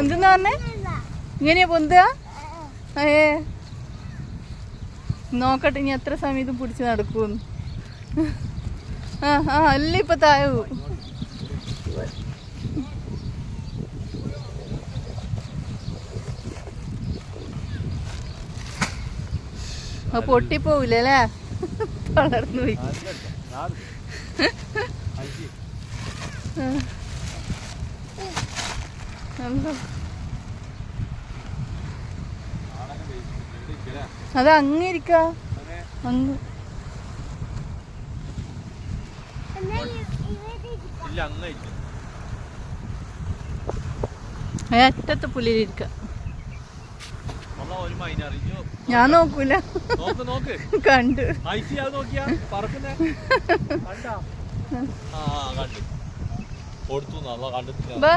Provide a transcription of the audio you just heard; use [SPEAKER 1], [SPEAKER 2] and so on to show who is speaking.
[SPEAKER 1] എന്തെന്നാ പറഞ്ഞേ? ഇങ്ങനെയാ പൊന്തുക? നോക്കട്ടെ ഇനി എത്ര സമയം ഇത് പിടിച്ച് നടക്കുമെന്ന്. അല്ല ഇപ്പൊ താഴെ പൊട്ടിപ്പോവില്ലേ? വളർന്നു പോയി. അത് അങ്ങിരിക്ക അങ്ങ് അറ്റത്ത് പുലിയിരിക്ക. ഞാൻ നോക്കൂല, കണ്ടു.
[SPEAKER 2] ബാ